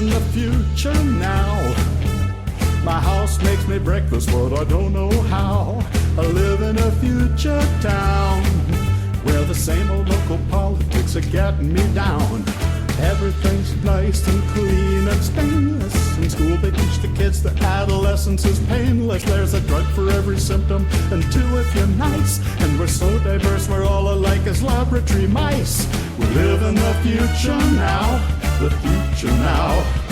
in the future now. My house makes me breakfast, but I don't know how. I live in a future town where the same old local politics are getting me down. Everything's nice and clean and stainless. In school they teach the kids that adolescence is painless. There's a drug for every symptom and two if you're nice. And we're so diverse, we're all alike as laboratory mice. We live in the future now, the future now.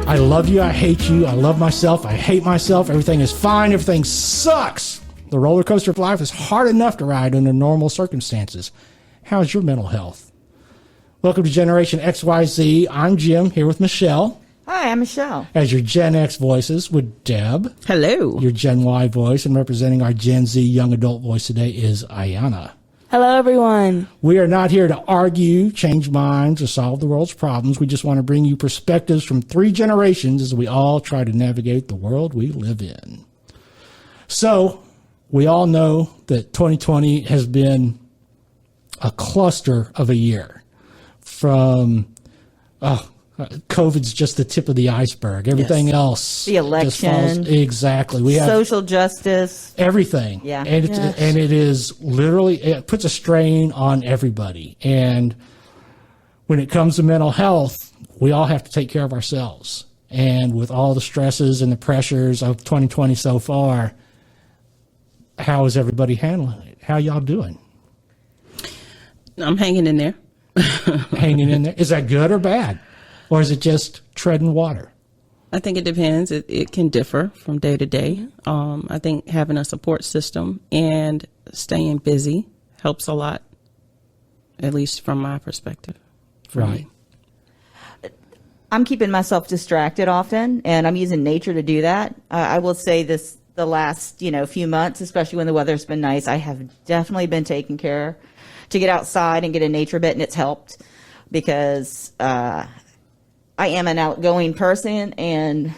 I love you, I hate you, I love myself, I hate myself, everything is fine, everything sucks. The roller coaster of life is hard enough to ride under normal circumstances. How's your mental health? Welcome to Generation XYZ. I'm Jim, here with Michelle. Hi, I'm Michelle. As your Gen X voices with Deb. Hello. Your Gen Y voice, and representing our Gen Z young adult voice today is Ayana. Hello, everyone. We are not here to argue, change minds, or solve the world's problems. We just want to bring you perspectives from 3 generations as we all try to navigate the world we live in. So, we all know that 2020 has been a cluster of a year. From COVID's just the tip of the iceberg. Everything else, the election, exactly. We have social justice, everything. Yeah, and it is literally, it puts a strain on everybody. And when it comes to mental health, we all have to take care of ourselves. And with all the stresses and the pressures of 2020 so far, how is everybody handling it? How y'all doing? I'm hanging in there. Hanging in there. Is that good or bad? Or is it just treading water? I think it depends. It can differ from day to day. I think having a support system and staying busy helps a lot, at least from my perspective. Right. I'm keeping myself distracted often, and I'm using nature to do that. I will say this, the last, few months, especially when the weather's been nice, I have definitely been taking care to get outside and get a nature bit, and it's helped because I am an outgoing person, and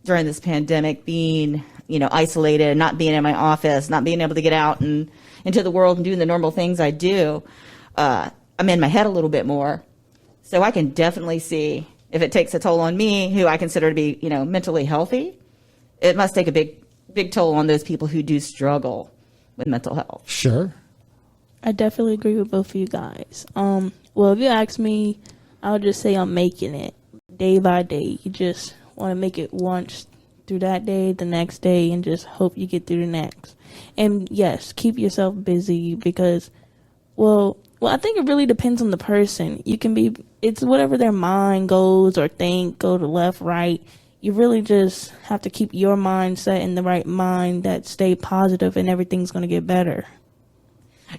during this pandemic, being, isolated, not being in my office, not being able to get out and into the world and doing the normal things I do, I'm in my head a little bit more. So I can definitely see if it takes a toll on me, who I consider to be, mentally healthy, it must take a big toll on those people who do struggle with mental health. Sure. I definitely agree with both of you guys. Well, if you ask me, I'll just say I'm making it day by day. You just want to make it once through that day, the next day, and just hope you get through the next. And yes, keep yourself busy because, well, I think it really depends on the person. It's whatever their mind goes or think, go to left, right. You really just have to keep your mindset in the right mind that stay positive and everything's going to get better.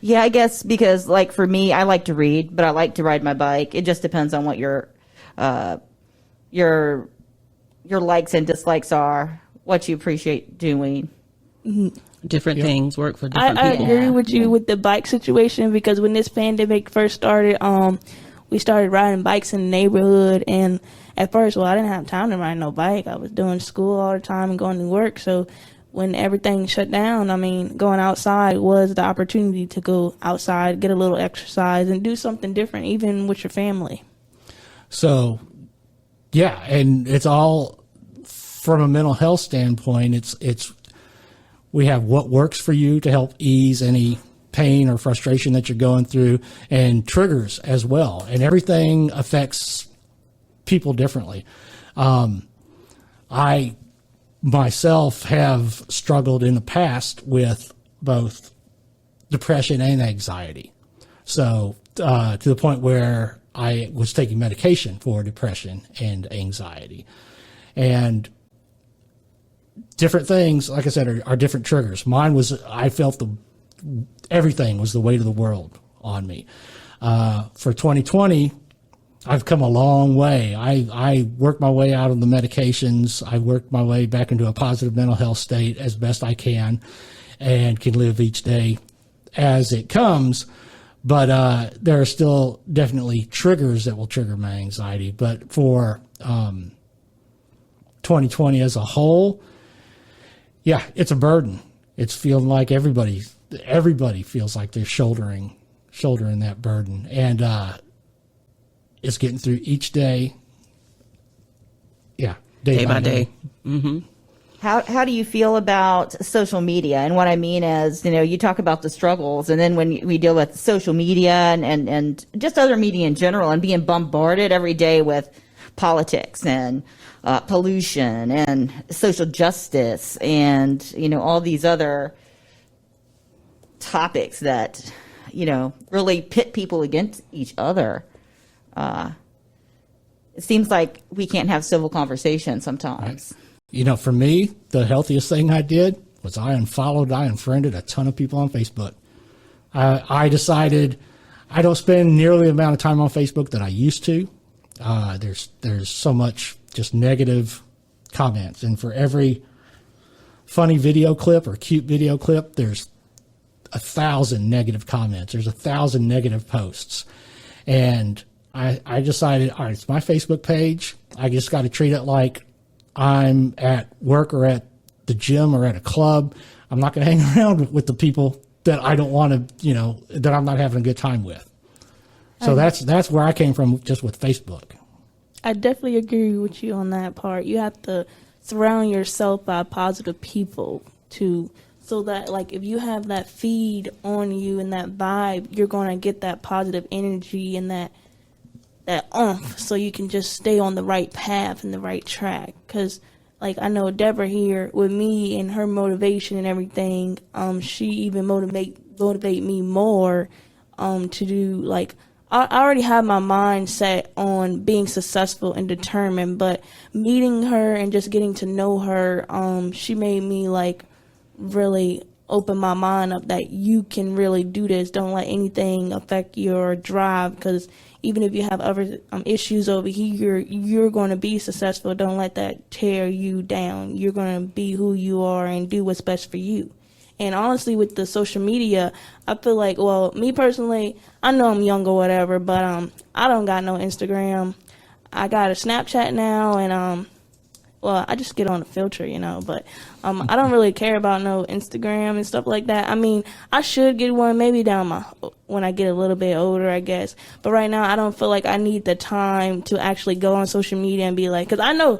Yeah, I guess because like for me, I like to read, but I like to ride my bike. It just depends on what your likes and dislikes are, what you appreciate doing. Mm-hmm. Different things work for different I people. agree with you with the bike situation because when this pandemic first started, we started riding bikes in the neighborhood, and at first, I didn't have time to ride no bike. I was doing school all the time and going to work, so when everything shut down, going outside was the opportunity to go outside, get a little exercise, and do something different, even with your family. So, yeah, and it's all from a mental health standpoint. It's we have what works for you to help ease any pain or frustration that you're going through, and triggers as well. And everything affects people differently. I myself have struggled in the past with both depression and anxiety. So to the point where I was taking medication for depression and anxiety. And different things, like I said, are different triggers. Mine was, I felt everything was the weight of the world on me. For 2020, I've come a long way. I worked my way out of the medications. I worked my way back into a positive mental health state as best I can and can live each day as it comes. But there are still definitely triggers that will trigger my anxiety. But for 2020 as a whole, yeah, it's a burden. It's feeling like everybody feels like they're shouldering that burden. And is getting through each day. Yeah, day by day. Mm-hmm. How do you feel about social media? And what I mean is, you talk about the struggles, and then when we deal with social media and just other media in general, and being bombarded every day with politics and pollution and social justice and, all these other topics that, really pit people against each other. It seems like we can't have civil conversation sometimes. Right. For me, the healthiest thing I did was I unfriended a ton of people on Facebook. I decided I don't spend nearly the amount of time on Facebook that I used to. There's so much just negative comments, and for every funny video clip or cute video clip, there's 1,000 negative comments. There's 1,000 negative posts, and I decided, all right, it's my Facebook page. I just got to treat it like I'm at work or at the gym or at a club. I'm not going to hang around with the people that I don't want to, that I'm not having a good time with. So that's where I came from, just with Facebook. I definitely agree with you on that part. You have to surround yourself by positive people so that, like, if you have that feed on you and that vibe, you're going to get that positive energy and that oomph, so you can just stay on the right path and the right track. Because, like, I know Deborah here with me and her motivation and everything, she even motivate me more to do, like, I already have my mind set on being successful and determined, but meeting her and just getting to know her, she made me, like, really open my mind up that you can really do this. Don't let anything affect your drive, because even if you have other issues over here, you're going to be successful. Don't let that tear you down. You're going to be who you are and do what's best for you. And honestly, with the social media, I feel like, well, me personally, I know I'm young or whatever, but I don't got no Instagram. I got a Snapchat now, and well, I just get on the filter, but I don't really care about no Instagram and stuff like that. I mean, I should get one maybe when I get a little bit older, I guess. But right now, I don't feel like I need the time to actually go on social media and be like, because I know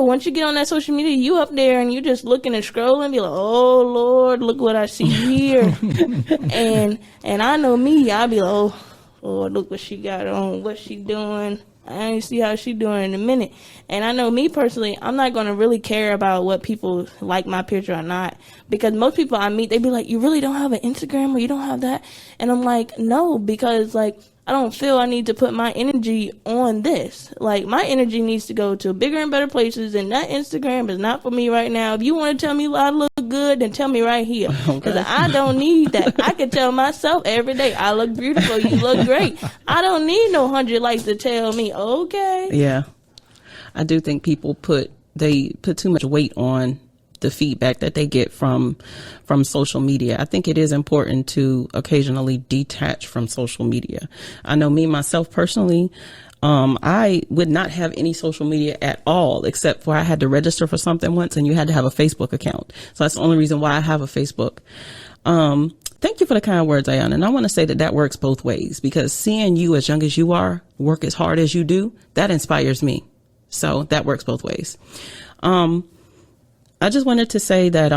once you get on that social media, you up there and you just looking and scrolling and be like, oh Lord, look what I see here. and I know me, I'll be like, oh Lord, look what she got on, what she doing. I ain't see how she doing in a minute. And I know me personally, I'm not going to really care about what people like my picture or not. Because most people I meet, they be like, you really don't have an Instagram or you don't have that? And I'm like, no, because, like, I don't feel I need to put my energy on this. Like, my energy needs to go to bigger and better places, and that Instagram is not for me right now. If you want to tell me I look good, then tell me right here. Because I don't need that. I can tell myself every day, I look beautiful, you look great. I don't need no 100 likes to tell me, okay. Yeah. I do think people put too much weight on the feedback that they get from social media. I think it is important to occasionally detach from social media. I know me, myself personally, I would not have any social media at all, except for I had to register for something once and you had to have a Facebook account. So that's the only reason why I have a Facebook. Thank you for the kind words, Ayana. And I want to say that works both ways, because seeing you as young as you are, work as hard as you do, that inspires me. So that works both ways. I just wanted to say that,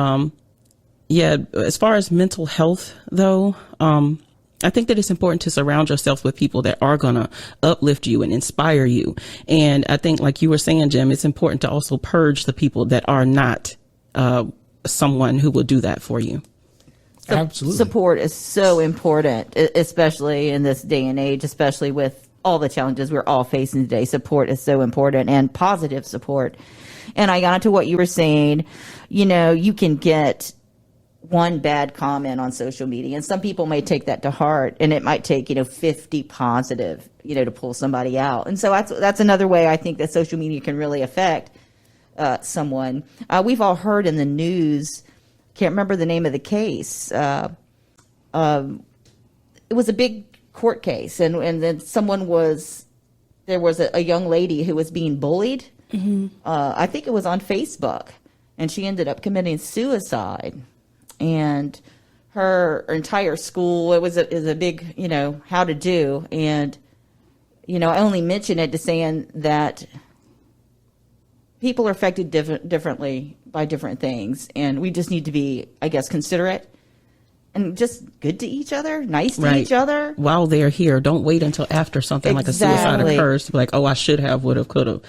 as far as mental health, though, I think that it's important to surround yourself with people that are going to uplift you and inspire you. And I think, like you were saying, Jim, it's important to also purge the people that are not someone who will do that for you. Absolutely. Support is so important, especially in this day and age, especially with all the challenges we're all facing today. Support is so important, and positive support. And I got into what you were saying, you can get one bad comment on social media, and some people may take that to heart, and it might take, 50 positive, to pull somebody out. And so that's another way I think that social media can really affect someone. We've all heard in the news, can't remember the name of the case. It was a big court case, and then there was a young lady who was being bullied. Mm-hmm. I think it was on Facebook, and she ended up committing suicide. And her entire school, it was a big, how to do. And I only mention it to saying that people are affected differently by different things, and we just need to be, I guess, considerate and just good to each other, nice to each other. While they're here, don't wait until after something like a suicide occurs to be like, oh, I should have, would have, could have.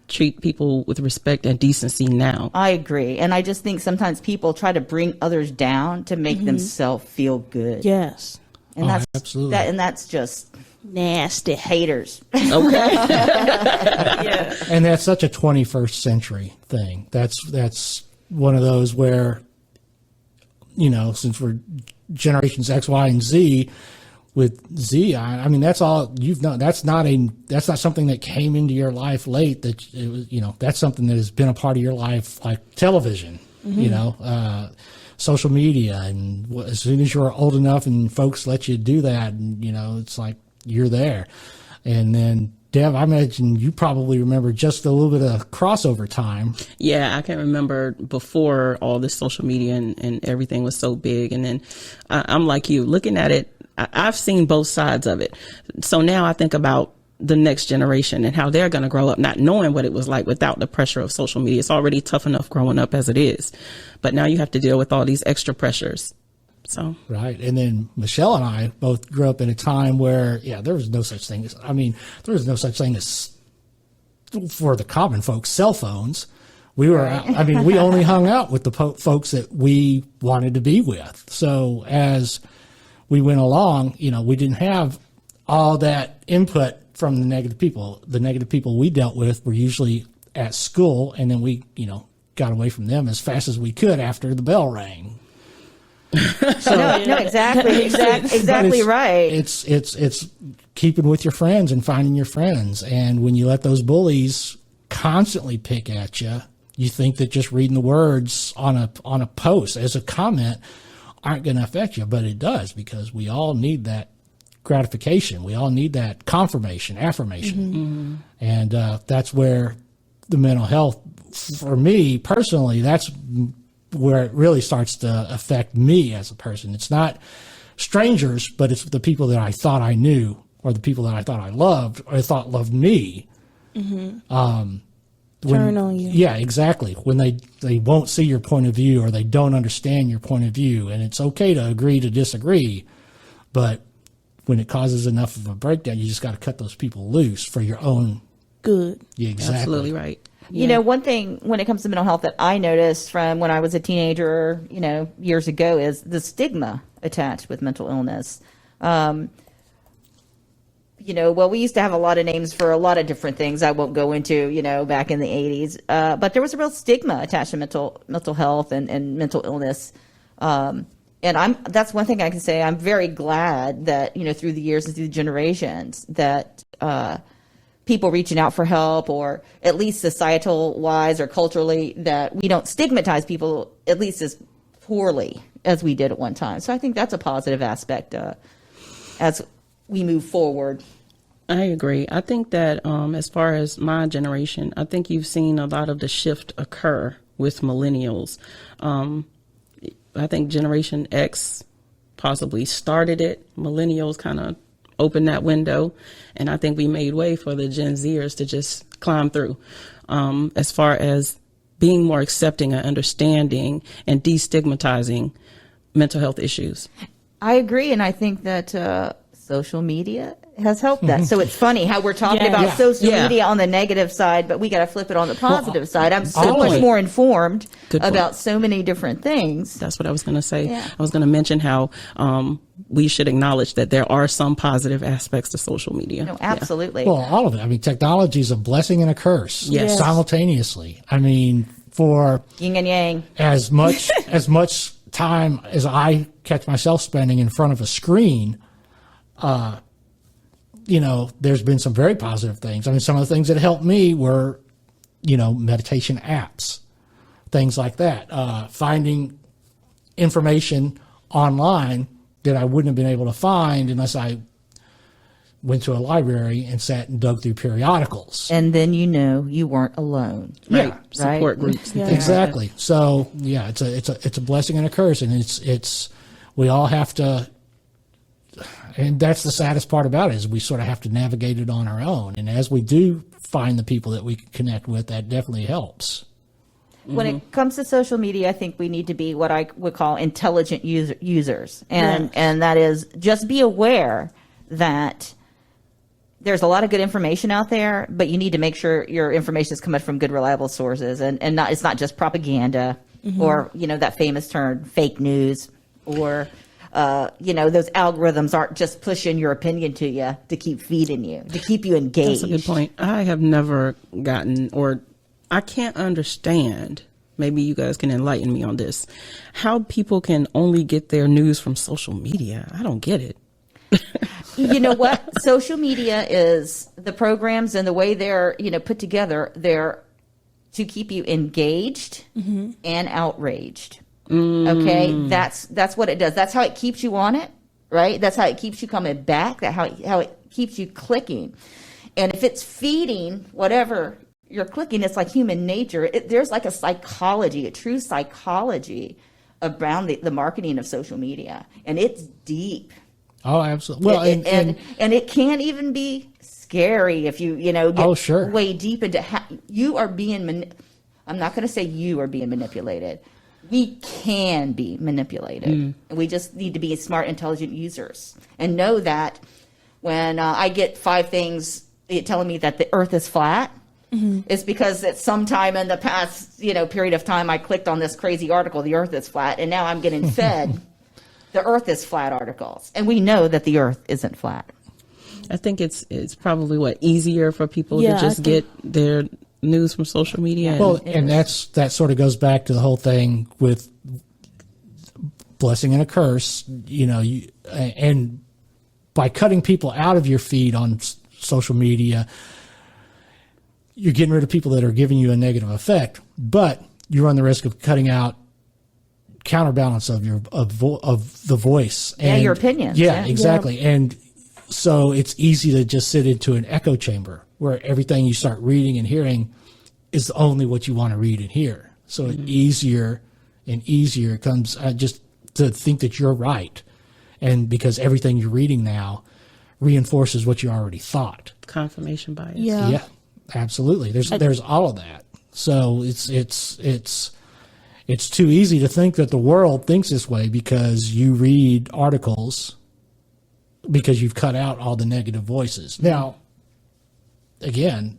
Treat people with respect and decency now. I agree. And I just think sometimes people try to bring others down to make themselves feel good. Yes. And that's absolutely. and that's just Nasty. haters. Okay. Yeah. And that's such a 21st century thing. That's one of those where, since we're generations X, Y, and Z, with Z, I mean, that's all you've known. That's not something that came into your life late. That it was, that's something that has been a part of your life, like television, social media, and as soon as you're old enough and folks let you do that, and it's like you're there. And then Deb, I imagine you probably remember just a little bit of crossover time. Yeah, I can remember before all this social media and everything was so big. And then I'm like you, looking at it, I've seen both sides of it. So now I think about the next generation and how they're going to grow up not knowing what it was like without the pressure of social media. It's already tough enough growing up as it is. But now you have to deal with all these extra pressures. So right. And then Michelle and I both grew up in a time where, there was no such thing as, there was no such thing as, for the common folks, cell phones. We were, we only hung out with the folks that we wanted to be with. So as we went along, we didn't have all that input from the negative people. The negative people we dealt with were usually at school, and then we, got away from them as fast as we could after the bell rang. So, no, exactly right. It's keeping with your friends and finding your friends. And when you let those bullies constantly pick at you, you think that just reading the words on a post as a comment aren't going to affect you, but it does, because we all need that gratification. We all need that confirmation, affirmation. And that's where the mental health, for me personally, that's where it really starts to affect me as a person. It's not strangers, but it's the people that I thought I knew, or the people that I thought I loved, or I thought loved me. Turn on you. Yeah, exactly. When they won't see your point of view, or they don't understand your point of view. And it's okay to agree to disagree, but when it causes enough of a breakdown, you just got to cut those people loose for your own good. Yeah, exactly. Absolutely right. One thing when it comes to mental health that I noticed from when I was a teenager, years ago, is the stigma attached with mental illness. We used to have a lot of names for a lot of different things I won't go into, back in the 80s. But there was a real stigma attached to mental health and mental illness. And that's one thing I can say. I'm very glad that, through the years and through the generations, that people reaching out for help, or at least societal wise or culturally, that we don't stigmatize people at least as poorly as we did at one time. So I think that's a positive aspect as we move forward. I agree. I think that as far as my generation, I think you've seen a lot of the shift occur with millennials. I think Generation X possibly started it. Millennials kind of opened that window, and I think we made way for the Gen Zers to just climb through. As far as being more accepting and understanding and destigmatizing mental health issues. I agree, and I think that social media has helped that. So it's funny how we're talking about social media on the negative side, but we got to flip it on the positive side. I'm so much more informed about so many different things. That's what I was going to say. Yeah. I was going to mention how we should acknowledge that there are some positive aspects to social media. No, absolutely. Well, all of it. Technology is a blessing and a curse simultaneously. For yin and yang. As much time as I catch myself spending in front of a screen, there's been some very positive things. Some of the things that helped me were, meditation apps, things like that. Finding information online that I wouldn't have been able to find unless I went to a library and sat and dug through periodicals. And then you weren't alone. Right. Support groups. Yeah. Exactly. Like so it's a blessing and a curse, and it's we all have to that's the saddest part about it, is we sort of have to navigate it on our own. And as we do find the people that we can connect with, that definitely helps. When it comes to social media, I think we need to be what I would call intelligent users. And that is, just be aware that there's a lot of good information out there, but you need to make sure your information is coming from good, reliable sources, and it's not just propaganda or, that famous term, fake news, or, those algorithms aren't just pushing your opinion to you to keep feeding you, to keep you engaged. That's a good point. I have never gotten, or I can't understand, maybe you guys can enlighten me on this, how people can only get their news from social media. I don't get it. You know what? Social media is, the programs and the way they're, put together, they're to keep you engaged and outraged. Okay? That's what it does. That's how it keeps you on it, right? That's how it keeps you coming back. That's how it keeps you clicking. And if it's feeding whatever you're clicking, it's like human nature. There's like a psychology, a true psychology around the marketing of social media. And it's deep. Oh, absolutely. Well, and it can even be scary if you get way deep into how you are being. I'm not going to say you are being manipulated. We can be manipulated. And we just need to be smart, intelligent users and know that when I get 5 things telling me that the Earth is flat, it's because at some time in the past, period of time, I clicked on this crazy article, the Earth is flat, and now I'm getting fed the Earth is flat articles, and we know that the Earth isn't flat. I think it's probably easier for people to just get their news from social media. Well, and that sort of goes back to the whole thing with blessing and a curse. And by cutting people out of your feed on social media, you're getting rid of people that are giving you a negative effect, but you run the risk of cutting out counterbalance of the voice and your opinions. Yeah, exactly. And so it's easy to just sit into an echo chamber where everything you start reading and hearing is only what you want to read and hear. So it's easier and easier comes just to think that you're right, and because everything you're reading now reinforces what you already thought. Confirmation bias. Yeah, absolutely. There's all of that. So it's too easy to think that the world thinks this way because you read articles, because you've cut out all the negative voices. Now, again,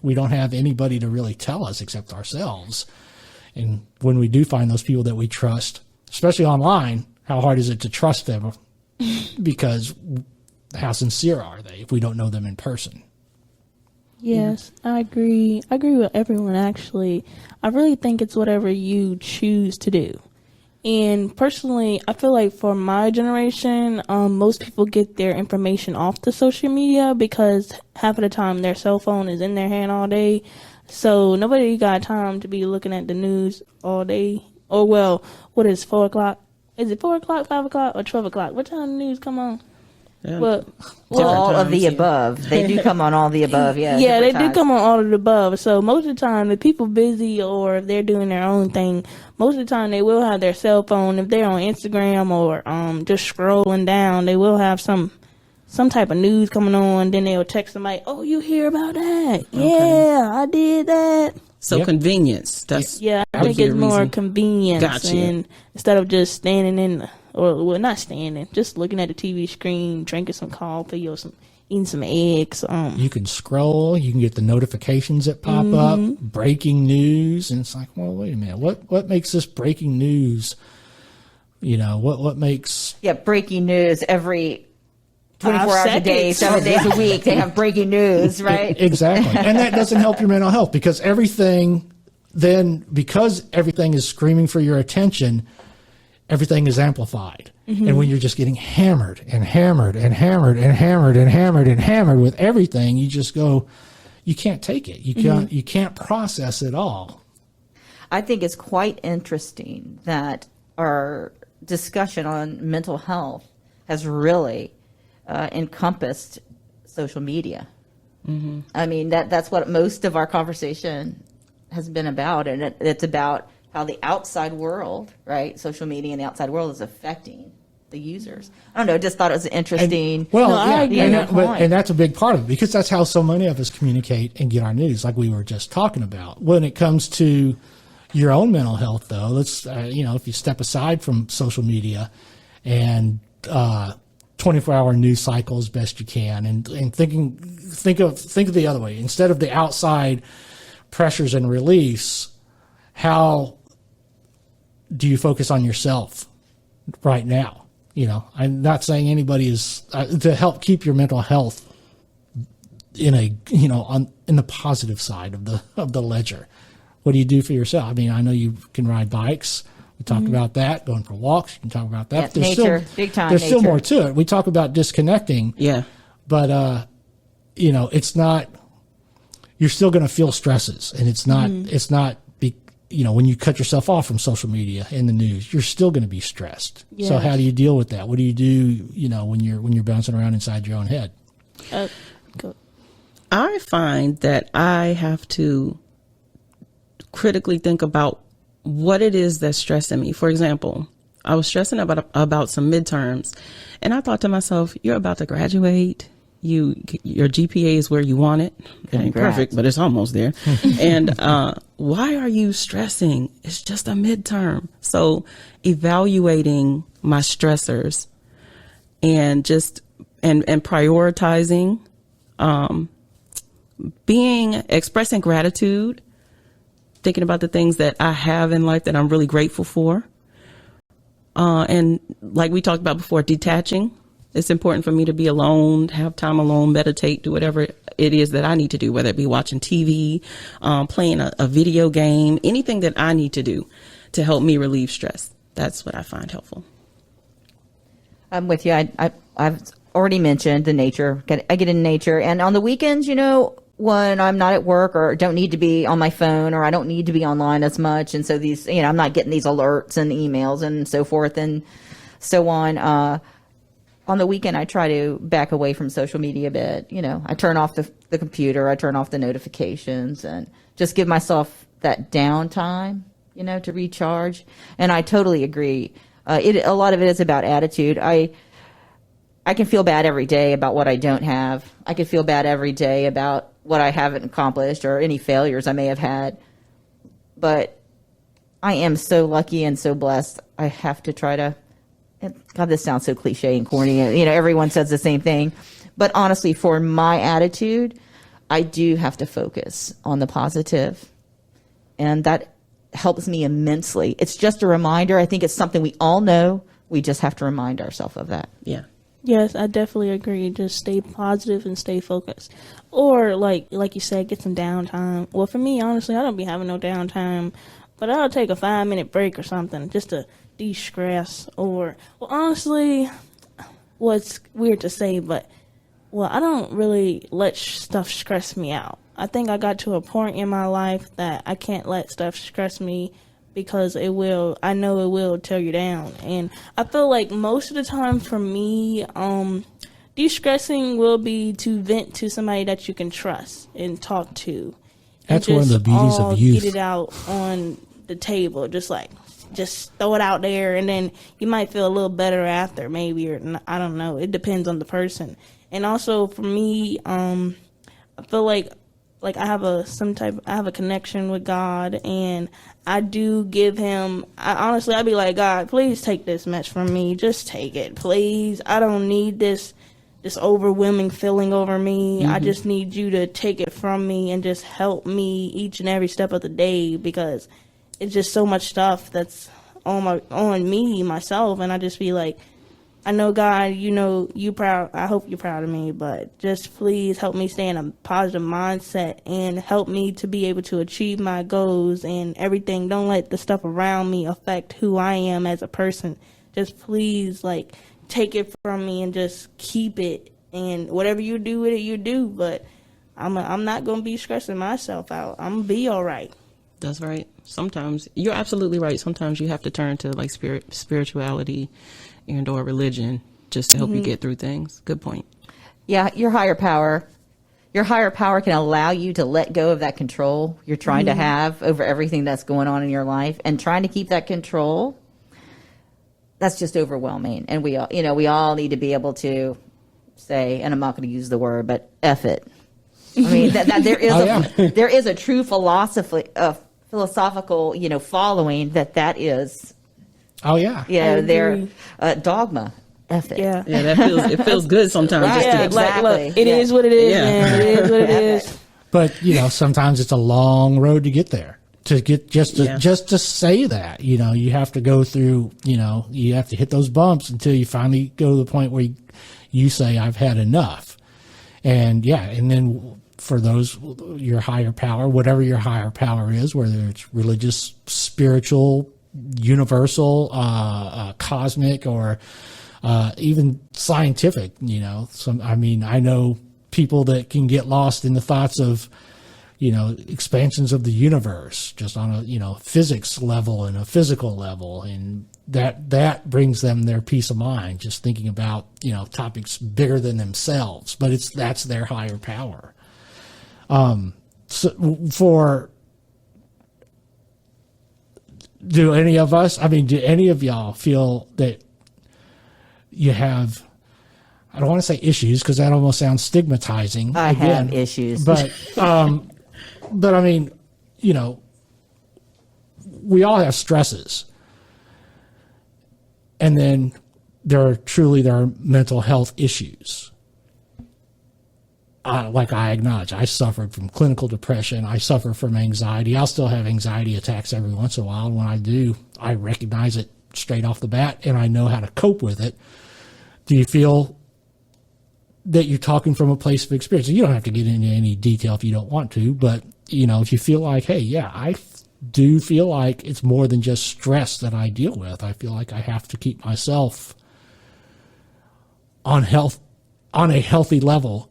we don't have anybody to really tell us except ourselves. And when we do find those people that we trust, especially online, how hard is it to trust them? Because how sincere are they if we don't know them in person? Yes, I agree. I agree with everyone, actually. I really think it's whatever you choose to do. And personally, I feel like for my generation, most people get their information off the social media because half of the time their cell phone is in their hand all day. So nobody got time to be looking at the news all day. Or, well, what is 4 o'clock? Is it 4 o'clock, 5 o'clock, or 12 o'clock? What time the news come on? Yeah. Well, all of the above. They do come on all the above, yeah. Yeah, they times. do come on all of the above. So most of the time, if people busy or if they're doing their own thing, most of the time they will have their cell phone. If they're on Instagram or just scrolling down, they will have some type of news coming on. Then they'll text somebody, "Oh, you hear about that? Okay. Yeah, I did that." So convenience. That's I think it's more convenience. Gotcha. And instead of just standing not standing, just looking at the TV screen, drinking some coffee or eating some eggs. You can scroll, you can get the notifications that pop up, breaking news, and it's like, well, wait a minute, what makes this breaking news? What makes breaking news every 24 hours a day, 7 days a week. They have breaking news, right? Exactly. And that doesn't help your mental health because everything is screaming for your attention, everything is amplified. And when you're just getting hammered and hammered and hammered and hammered and hammered and hammered with everything, you just go, you can't take it. You can't process it all. I think it's quite interesting that our discussion on mental health has really encompassed social media. I mean, that's what most of our conversation has been about, and it's about how the outside world, right, social media and the outside world is affecting the users. I don't know. Just thought it was interesting. And, well, No, I agree. and that's a big part of it, because that's how so many of us communicate and get our news, like we were just talking about. When it comes to your own mental health, though, let's if you step aside from social media and 24-hour news cycle as best you can, and think of the other way. Instead of the outside pressures and release, how do you focus on yourself right now? I'm not saying anybody is to help keep your mental health in in the positive side of the ledger. What do you do for yourself? I mean, I know you can ride bikes. We talked about that, going for walks. You can talk about that. Yeah, nature, big time. There's still nature. more to it. We talk about disconnecting. Yeah. But, it's not, you're still going to feel stresses, and it's not, when you cut yourself off from social media and the news, you're still going to be stressed. Yes. So how do you deal with that? What do you do, when you're bouncing around inside your own head? Go. I find that I have to critically think about what it is that's stressing me. For example, I was stressing about some midterms, and I thought to myself, you're about to graduate. Your GPA is where you want it. It ain't perfect, but it's almost there. And why are you stressing? It's just a midterm. So evaluating my stressors and prioritizing, expressing gratitude, thinking about the things that I have in life that I'm really grateful for. And like we talked about before, detaching. It's important for me to be alone, have time alone, meditate, do whatever it is that I need to do, whether it be watching TV, playing a video game, anything that I need to do to help me relieve stress. That's what I find helpful. I'm with you. I've already mentioned the nature. I get in nature. And on the weekends, when I'm not at work or don't need to be on my phone, or I don't need to be online as much. And so these, I'm not getting these alerts and emails and so forth and so on. On the weekend, I try to back away from social media a bit. I turn off the computer, I turn off the notifications, and just give myself that downtime, to recharge. And I totally agree. A lot of it is about attitude. I can feel bad every day about what I don't have. I can feel bad every day about what I haven't accomplished or any failures I may have had. But I am so lucky and so blessed. I have to try to, God, this sounds so cliche and corny. Everyone says the same thing. But honestly, for my attitude, I do have to focus on the positive. And that helps me immensely. It's just a reminder. I think it's something we all know. We just have to remind ourselves of that. Yeah. Yes, I definitely agree. Just stay positive and stay focused. Or like you said, get some downtime. Well, for me, honestly, I don't be having no downtime, but I'll take a 5-minute break or something just to de-stress. Or, well, honestly, it's weird to say, but, I don't really let stuff stress me out. I think I got to a point in my life that I can't let stuff stress me, because I know it will tear you down. And I feel like most of the time for me, de-stressing will be to vent to somebody that you can trust and talk to. That's one of the beauties of youth. Get it out on the table, just throw it out there, and then you might feel a little better after, maybe, or I don't know. It depends on the person. And also for me, I feel like I have a connection with God, and I do give him, I'd be like, God, please take this mess from me. Just take it, please. I don't need this overwhelming feeling over me. Mm-hmm. I just need you to take it from me and just help me each and every step of the day, because it's just so much stuff that's on me, myself. And I just be like, I know, God, you proud. I hope you're proud of me, but just please help me stay in a positive mindset and help me to be able to achieve my goals and everything. Don't let the stuff around me affect who I am as a person. Just please, take it from me and just keep it. And whatever you do with it, you do. But I'm not going to be stressing myself out. I'm going to be all right. That's right. Sometimes you're absolutely right. Sometimes you have to turn to spirituality and or religion just to help you get through things. Good point. Yeah, your higher power can allow you to let go of that control you're trying to have over everything that's going on in your life, and trying to keep that control that's just overwhelming. And we all, we all need to be able to say, and I'm not going to use the word, but F it. I mean, that there is there is a true philosophical, following that is. Oh yeah. Their dogma. F it. Yeah. Yeah, it feels good sometimes. Right, Just to, exactly. Look, it is what it is, Yeah. man. It is what it is. But sometimes it's a long road to get there. To get just to say that, you have to go through, you have to hit those bumps until you finally go to the point where you say, I've had enough. And and then for those, your higher power, whatever your higher power is, whether it's religious, spiritual, universal, cosmic, or even scientific, I know people that can get lost in the thoughts of, expansions of the universe just on a, physics level and a physical level. And that brings them their peace of mind, just thinking about, topics bigger than themselves, but that's their higher power. Do any of y'all feel that you have, I don't want to say issues because that almost sounds stigmatizing. I have issues. But I mean, we all have stresses. And then there are mental health issues. Like I acknowledge, I suffered from clinical depression. I suffer from anxiety. I'll still have anxiety attacks every once in a while. And when I do, I recognize it straight off the bat and I know how to cope with it. Do you feel that you're talking from a place of experience? You don't have to get into any detail if you don't want to, but if you feel like, hey, yeah, I do feel like it's more than just stress that I deal with. I feel like I have to keep myself on a healthy level.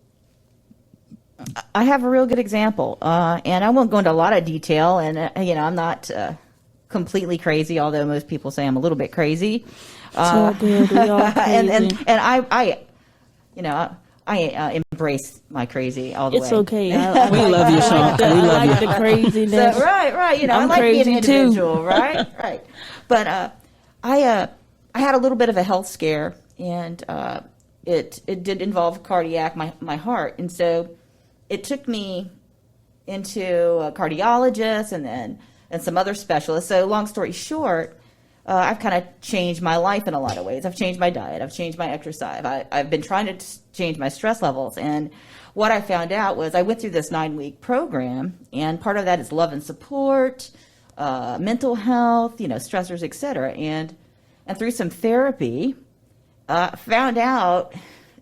I have a real good example, and I won't go into a lot of detail. And I'm not completely crazy, although most people say I'm a little bit crazy. It's all good. We all crazy. and I embrace my crazy all the way. It's okay. we love you, Sean. We love I like you. the craziness. So, right. I I'm like being an crazy too. individual, right. But I had a little bit of a health scare, and it did involve cardiac, my heart, and so it took me into a cardiologist and some other specialists. So long story short, I've kind of changed my life in a lot of ways. I've changed my diet. I've changed my exercise. I've been trying to change my stress levels. And what I found out was I went through this 9-week program, and part of that is love and support, mental health, stressors, et cetera. And through some therapy, found out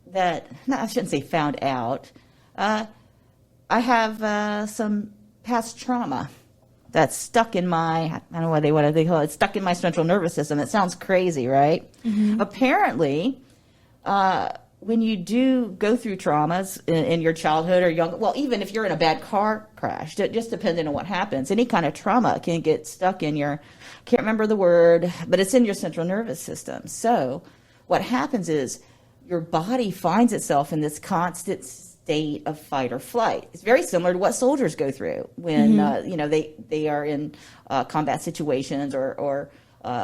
that, no, I shouldn't say found out, I have some past trauma that's stuck in my, I don't know what they call it, stuck in my central nervous system. It sounds crazy, right? Mm-hmm. Apparently, when you do go through traumas in your childhood or young, well, even if you're in a bad car crash, just depending on what happens, any kind of trauma can get stuck in your, can't remember the word, but it's in your central nervous system. So what happens is your body finds itself in this constant state of fight or flight. It's very similar to what soldiers go through when they are in combat situations or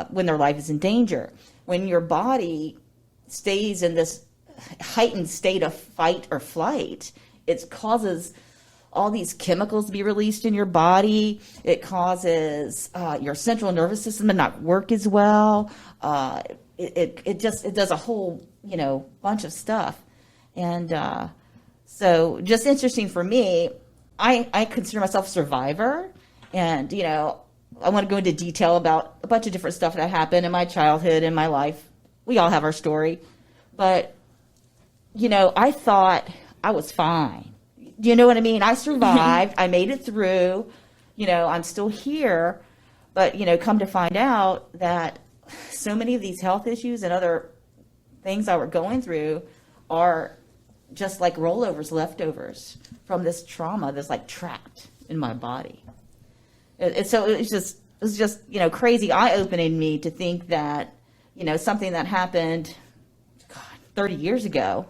when their life is in danger. When your body stays in this heightened state of fight or flight, it causes all these chemicals to be released in your body. It causes your central nervous system to not work as well. It does a whole bunch of stuff, and so just interesting for me. I consider myself a survivor, and I want to go into detail about a bunch of different stuff that happened in my childhood, in my life. We all have our story, but I thought I was fine. Do you know what I mean? I survived. I made it through. I'm still here, but come to find out that so many of these health issues and other things I were going through are just like rollovers, leftovers from this trauma that's like trapped in my body. So it was just crazy, eye-opening me to think that something that happened 30 years ago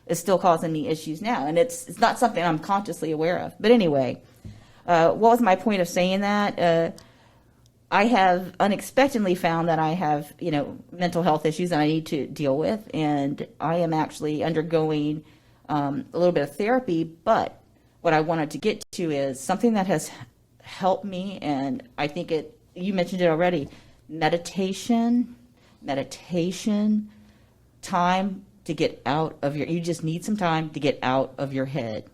is still causing me issues now, and it's not something I'm consciously aware of. But anyway, what was my point of saying that? I have unexpectedly found that I have, mental health issues that I need to deal with, and I am actually undergoing a little bit of therapy. But what I wanted to get to is something that has helped me, and I think you mentioned it already, meditation, time to get out of you just need some time to get out of your head.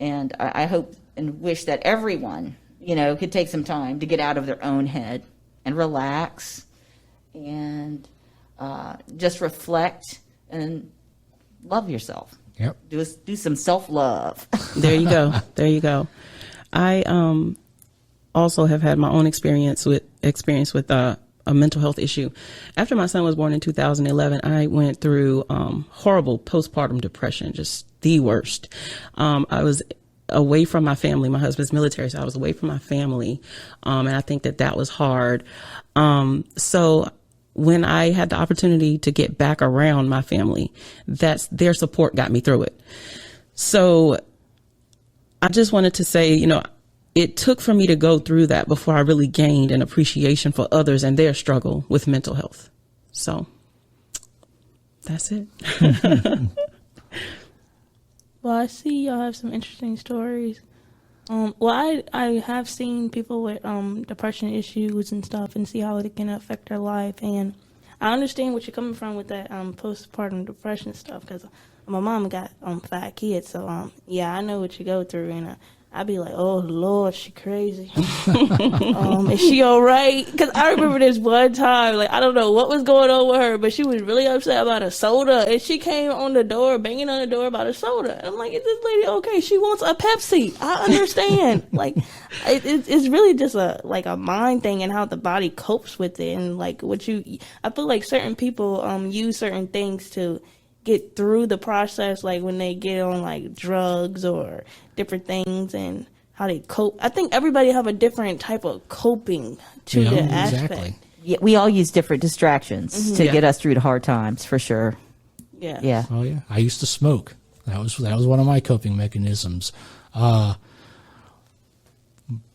And I hope and wish that everyone, could take some time to get out of their own head and relax and just reflect and love yourself. Yep. Do some self-love. There you go. There you go. I also have had my own experience with a mental health issue. After my son was born in 2011, I went through horrible postpartum depression, just the worst. I was away from my family. My husband's military, so I was away from my family, and I think that was hard. So when I had the opportunity to get back around my family, their support got me through it. So I just wanted to say, it took for me to go through that before I really gained an appreciation for others and their struggle with mental health. So that's it. Well, I see y'all have some interesting stories. I have seen people with depression issues and stuff and see how it can affect their life. And I understand what you're coming from with that postpartum depression stuff, because my mom got 5 kids. So, yeah, I know what you go through. And I'd be like, oh, Lord, she crazy. Is she all right? Because I remember this one time, I don't know what was going on with her, but she was really upset about a soda. And she came on the door, banging on the door about a soda. And I'm like, is this lady okay? She wants a Pepsi. I understand. It's really just a mind thing and how the body copes with it. And I feel like certain people use certain things to get through the process, when they get on drugs or different things, and how they cope. I think everybody have a different type of coping to the aspect. Exactly. Yeah, we all use different distractions to get us through the hard times, for sure. Yeah. Yeah. Oh yeah, I used to smoke. That was one of my coping mechanisms. My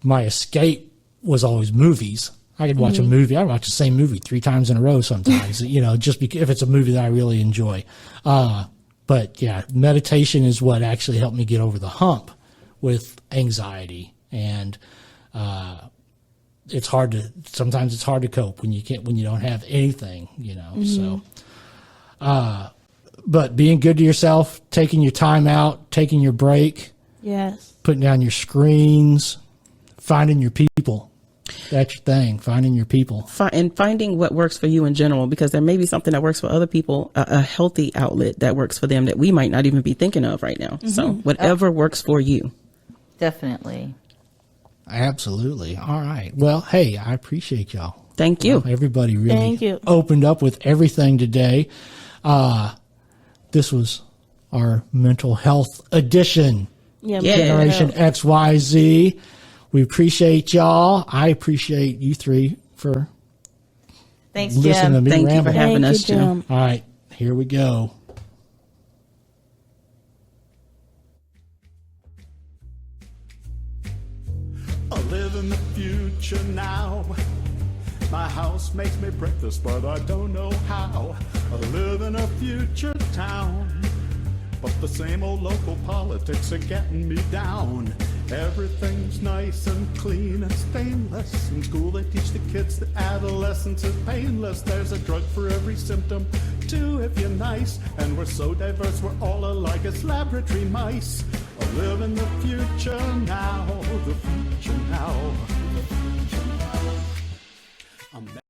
escape was always movies. I could watch a movie. I watch the same movie 3 times in a row sometimes, just because if it's a movie that I really enjoy. But yeah, meditation is what actually helped me get over the hump with anxiety. And sometimes it's hard to cope when you don't have anything, so. But being good to yourself, taking your time out, taking your break. Yes. Putting down your screens, finding your people. That's your thing, finding your people. And finding what works for you in general, because there may be something that works for other people, a healthy outlet that works for them that we might not even be thinking of right now. So whatever works for you. Definitely. Absolutely. All right. Well, hey, I appreciate y'all. Thank you. Everybody really opened up with everything today. This was our mental health edition. Yeah. Generation XYZ. We appreciate y'all. I appreciate you 3 for Thanks, listening to Jim. me Thank you ramble. for having us, Jim. All right, here we go. I live in the future now. My house makes me breakfast, but I don't know how. I live in a future town, but the same old local politics are getting me down. Everything's nice and clean and stainless. In school they teach the kids that adolescence is painless. There's a drug for every symptom, too, if you're nice. And we're so diverse, we're all alike as laboratory mice. I live in the future now, the future now.